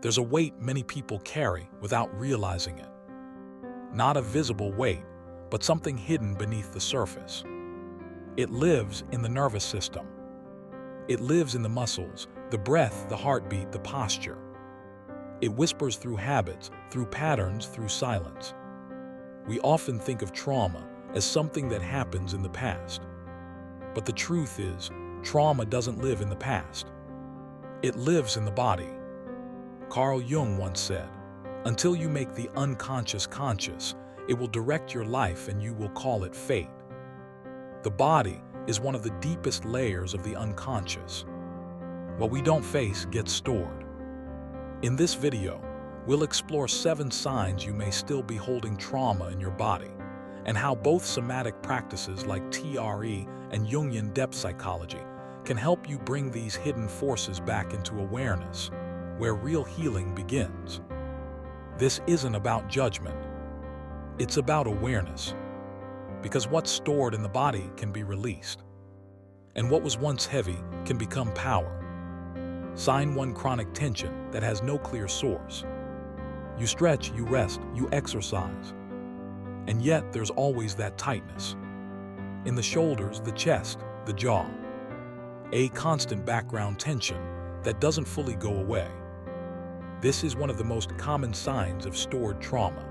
There's a weight many people carry without realizing it. Not a visible weight, but something hidden beneath the surface. It lives in the nervous system. It lives in the muscles, the breath, the heartbeat, the posture. It whispers through habits, through patterns, through silence. We often think of trauma as something that happens in the past. But the truth is, trauma doesn't live in the past. It lives in the body. Carl Jung once said, "Until you make the unconscious conscious, it will direct your life and you will call it fate." The body is one of the deepest layers of the unconscious. What we don't face gets stored. In this video, we'll explore 7 signs you may still be holding trauma in your body, and how both somatic practices like TRE and Jungian depth psychology can help you bring these hidden forces back into awareness, where real healing begins. This isn't about judgment. It's about awareness. Because what's stored in the body can be released. And what was once heavy can become power. Sign 1: chronic tension that has no clear source. You stretch, you rest, you exercise. And yet there's always that tightness. In the shoulders, the chest, the jaw. A constant background tension that doesn't fully go away. This is one of the most common signs of stored trauma.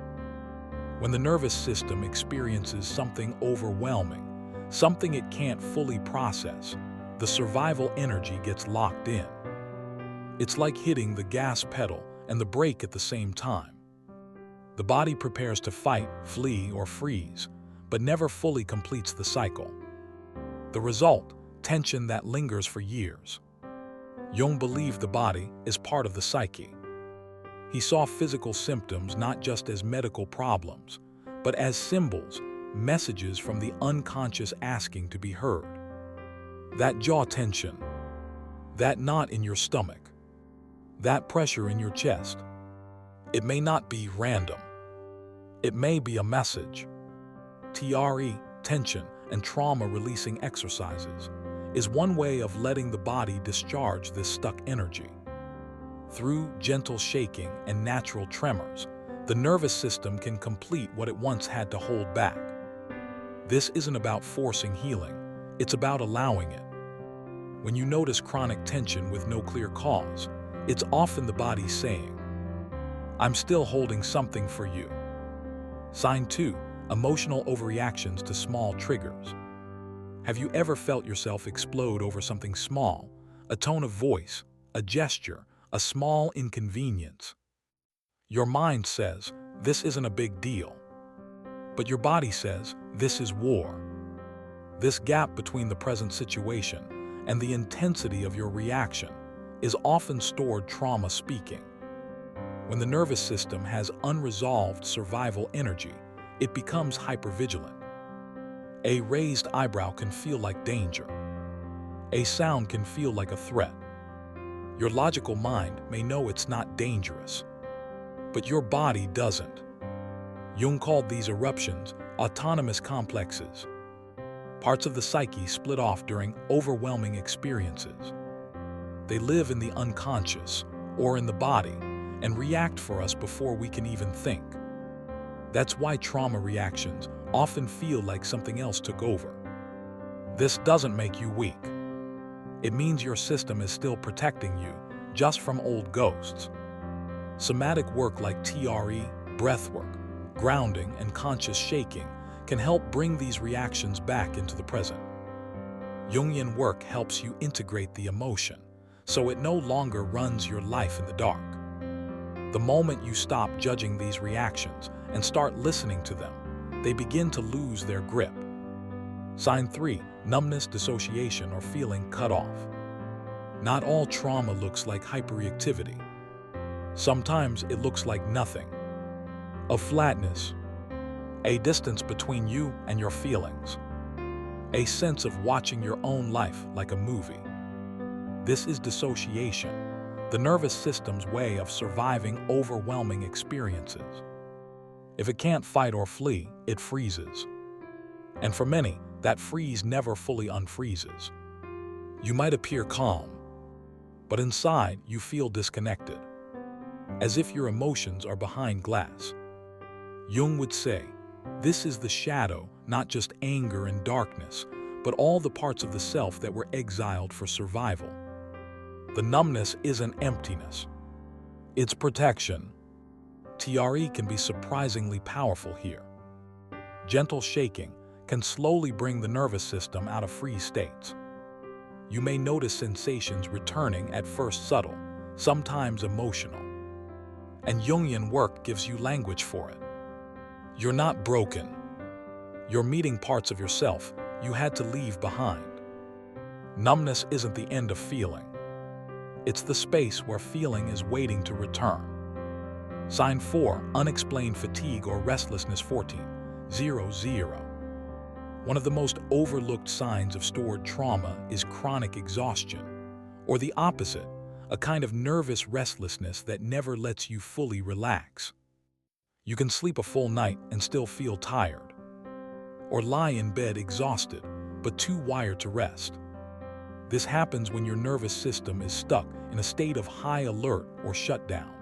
When the nervous system experiences something overwhelming, something it can't fully process, the survival energy gets locked in. It's like hitting the gas pedal and the brake at the same time. The body prepares to fight, flee, or freeze, but never fully completes the cycle. The result, tension that lingers for years. Jung believed the body is part of the psyche. He saw physical symptoms not just as medical problems, but as symbols, messages from the unconscious asking to be heard. That jaw tension, that knot in your stomach, that pressure in your chest, it may not be random. It may be a message. TRE, tension and trauma releasing exercises, is one way of letting the body discharge this stuck energy. Through gentle shaking and natural tremors, the nervous system can complete what it once had to hold back. This isn't about forcing healing, it's about allowing it. When you notice chronic tension with no clear cause, it's often the body saying, "I'm still holding something for you." Sign 2: emotional overreactions to small triggers. Have you ever felt yourself explode over something small, a tone of voice, a gesture, a small inconvenience? Your mind says, "This isn't a big deal." But your body says, "This is war." This gap between the present situation and the intensity of your reaction is often stored trauma speaking. When the nervous system has unresolved survival energy, it becomes hypervigilant. A raised eyebrow can feel like danger. A sound can feel like a threat. Your logical mind may know it's not dangerous, but your body doesn't. Jung called these eruptions autonomous complexes. Parts of the psyche split off during overwhelming experiences. They live in the unconscious, or in the body, and react for us before we can even think. That's why trauma reactions often feel like something else took over. This doesn't make you weak. It means your system is still protecting you, just from old ghosts. Somatic work like TRE, breathwork, grounding, and conscious shaking can help bring these reactions back into the present. Jungian work helps you integrate the emotion, so it no longer runs your life in the dark. The moment you stop judging these reactions and start listening to them, they begin to lose their grip. Sign 3: numbness, dissociation, or feeling cut off. Not all trauma looks like hyperreactivity. Sometimes it looks like nothing. A flatness, a distance between you and your feelings, a sense of watching your own life like a movie. This is dissociation, the nervous system's way of surviving overwhelming experiences. If it can't fight or flee, it freezes. And for many, that freeze never fully unfreezes. You might appear calm, but inside you feel disconnected. as if your emotions are behind glass. Jung would say, this is the shadow, not just anger and darkness, but all the parts of the self that were exiled for survival. The numbness isn't emptiness. It's protection. TRE can be surprisingly powerful here. Gentle shaking can slowly bring the nervous system out of freeze states. You may notice sensations returning, at first subtle, sometimes emotional. And Jungian work gives you language for it. You're not broken. You're meeting parts of yourself you had to leave behind. Numbness isn't the end of feeling. It's the space where feeling is waiting to return. Sign 4, unexplained fatigue or restlessness 14:00. One of the most overlooked signs of stored trauma is chronic exhaustion, or the opposite, a kind of nervous restlessness that never lets you fully relax. You can sleep a full night and still feel tired, or lie in bed exhausted, but too wired to rest. This happens when your nervous system is stuck in a state of high alert or shutdown.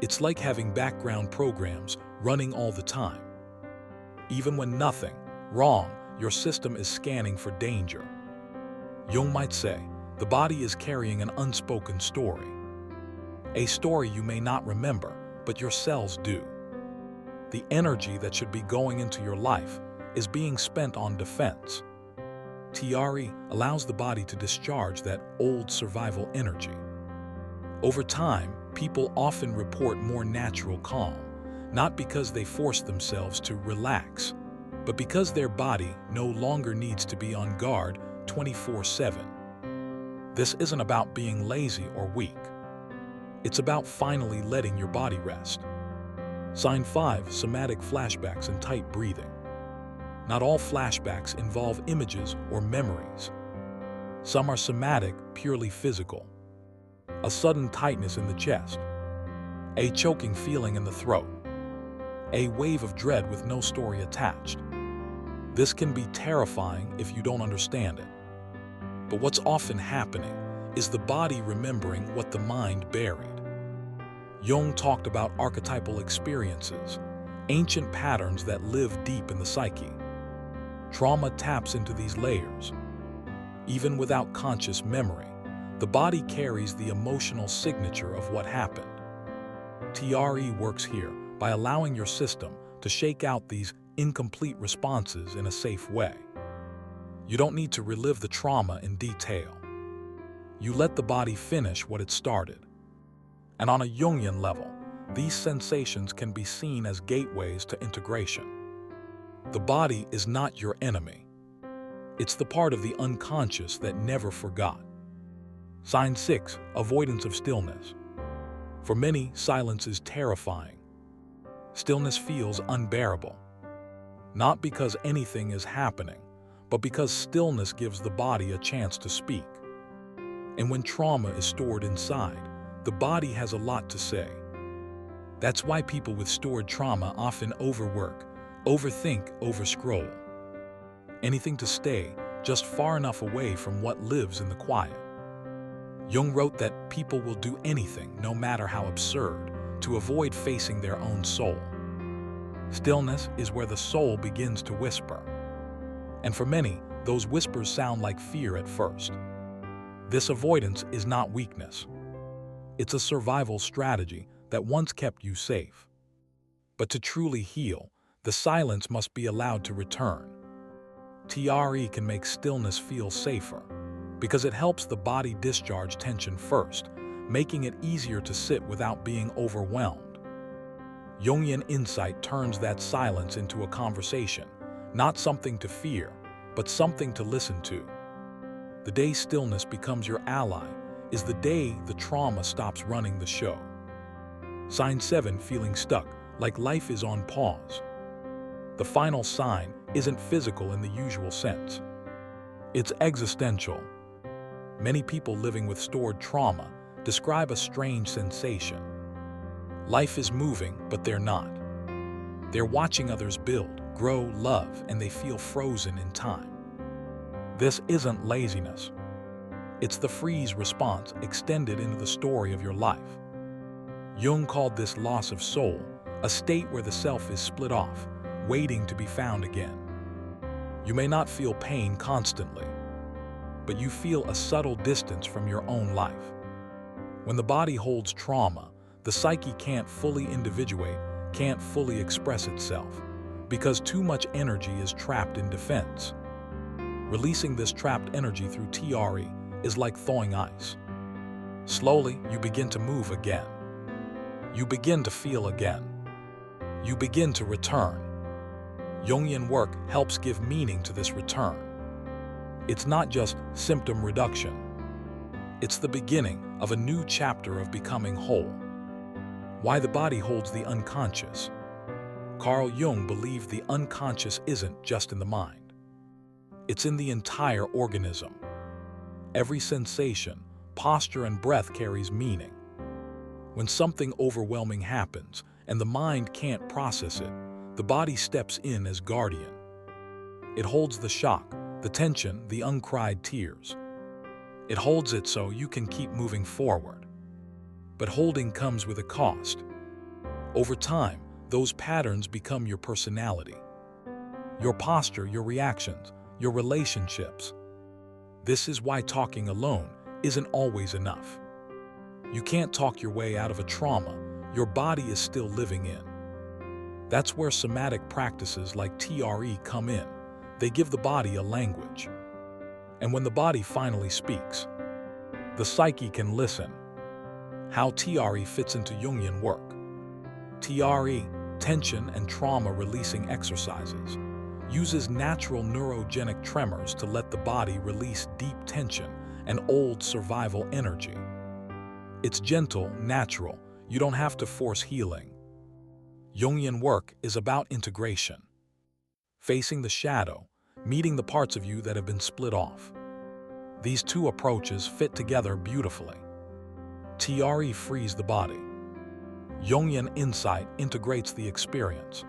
It's like having background programs running all the time. Even when nothing wrong, your system is scanning for danger. Jung might say, the body is carrying an unspoken story. A story you may not remember, but your cells do. The energy that should be going into your life is being spent on defense. TRE allows the body to discharge that old survival energy. Over time, people often report more natural calm, not because they force themselves to relax, but because their body no longer needs to be on guard 24/7. This isn't about being lazy or weak. It's about finally letting your body rest. Sign 5, somatic flashbacks and tight breathing. Not all flashbacks involve images or memories. Some are somatic, purely physical. A sudden tightness in the chest, a choking feeling in the throat, a wave of dread with no story attached. This can be terrifying if you don't understand it. But what's often happening is the body remembering what the mind buried. Jung talked about archetypal experiences, ancient patterns that live deep in the psyche. Trauma taps into these layers. Even without conscious memory, the body carries the emotional signature of what happened. TRE works here by allowing your system to shake out these incomplete responses in a safe way. You don't need to relive the trauma in detail. You let the body finish what it started. And on a Jungian level, these sensations can be seen as gateways to integration. The body is not your enemy. It's the part of the unconscious that never forgot. Sign 6, avoidance of stillness. For many, silence is terrifying. Stillness feels unbearable. Not because anything is happening, but because stillness gives the body a chance to speak. And when trauma is stored inside, the body has a lot to say. That's why people with stored trauma often overwork, overthink, overscroll. Anything to stay just far enough away from what lives in the quiet. Jung wrote that people will do anything, no matter how absurd, to avoid facing their own soul. Stillness is where the soul begins to whisper. And for many, those whispers sound like fear at first. This avoidance is not weakness. It's a survival strategy that once kept you safe. But to truly heal, the silence must be allowed to return. TRE can make stillness feel safer because it helps the body discharge tension first, making it easier to sit without being overwhelmed. Jungian insight turns that silence into a conversation, not something to fear, but something to listen to. The day stillness becomes your ally is the day the trauma stops running the show. Sign 7, feeling stuck, like life is on pause. The final sign isn't physical in the usual sense. It's existential. Many people living with stored trauma describe a strange sensation. Life is moving, but they're not. They're watching others build, grow, love, and they feel frozen in time. This isn't laziness. It's the freeze response extended into the story of your life. Jung called this loss of soul, a state where the self is split off, waiting to be found again. You may not feel pain constantly, but you feel a subtle distance from your own life. When the body holds trauma, the psyche can't fully individuate, can't fully express itself, because too much energy is trapped in defense. Releasing this trapped energy through TRE is like thawing ice. Slowly, you begin to move again. You begin to feel again. You begin to return. Jungian work helps give meaning to this return. It's not just symptom reduction. It's the beginning of a new chapter of becoming whole. Why the body holds the unconscious. Carl Jung believed the unconscious isn't just in the mind. It's in the entire organism. Every sensation, posture, and breath carries meaning. When something overwhelming happens and the mind can't process it, the body steps in as guardian. It holds the shock, the tension, the uncried tears. It holds it so you can keep moving forward. But holding comes with a cost. Over time, those patterns become your personality. Your posture, your reactions, your relationships. This is why talking alone isn't always enough. You can't talk your way out of a trauma your body is still living in. That's where somatic practices like TRE come in. They give the body a language. And when the body finally speaks, the psyche can listen. How TRE fits into Jungian work. TRE, tension and trauma releasing exercises, uses natural neurogenic tremors to let the body release deep tension and old survival energy. It's gentle, natural. You don't have to force healing. Jungian work is about integration. Facing the shadow, meeting the parts of you that have been split off. These two approaches fit together beautifully. TRE frees the body. Jungian insight integrates the experience.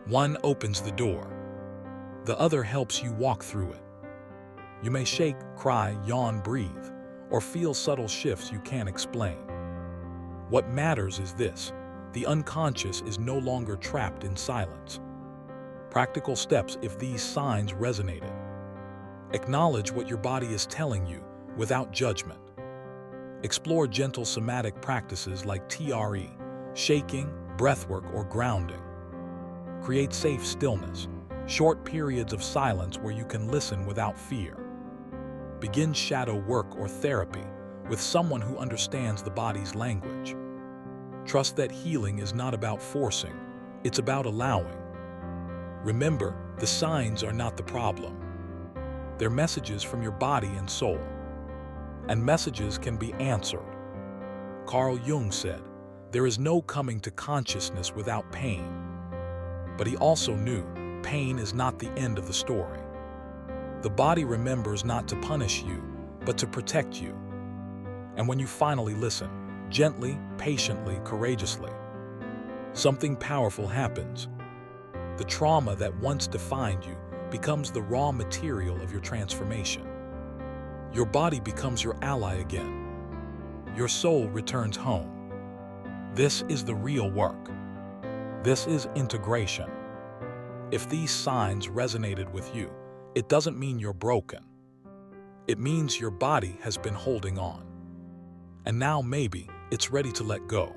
One opens the door. The other helps you walk through it. You may shake, cry, yawn, breathe, or feel subtle shifts you can't explain. What matters is this: the unconscious is no longer trapped in silence. Practical steps if these signs resonated. Acknowledge what your body is telling you without judgment. Explore gentle somatic practices like TRE, shaking, breathwork, or grounding. Create safe stillness, short periods of silence where you can listen without fear. Begin shadow work or therapy with someone who understands the body's language. Trust that healing is not about forcing, it's about allowing. Remember, the signs are not the problem. They're messages from your body and soul. And messages can be answered. Carl Jung said, "There is no coming to consciousness without pain." But he also knew pain is not the end of the story. The body remembers not to punish you, but to protect you. And when you finally listen, gently, patiently, courageously, something powerful happens. The trauma that once defined you becomes the raw material of your transformation. Your body becomes your ally again. Your soul returns home. This is the real work. This is integration. If these signs resonated with you, it doesn't mean you're broken. It means your body has been holding on. And now maybe it's ready to let go.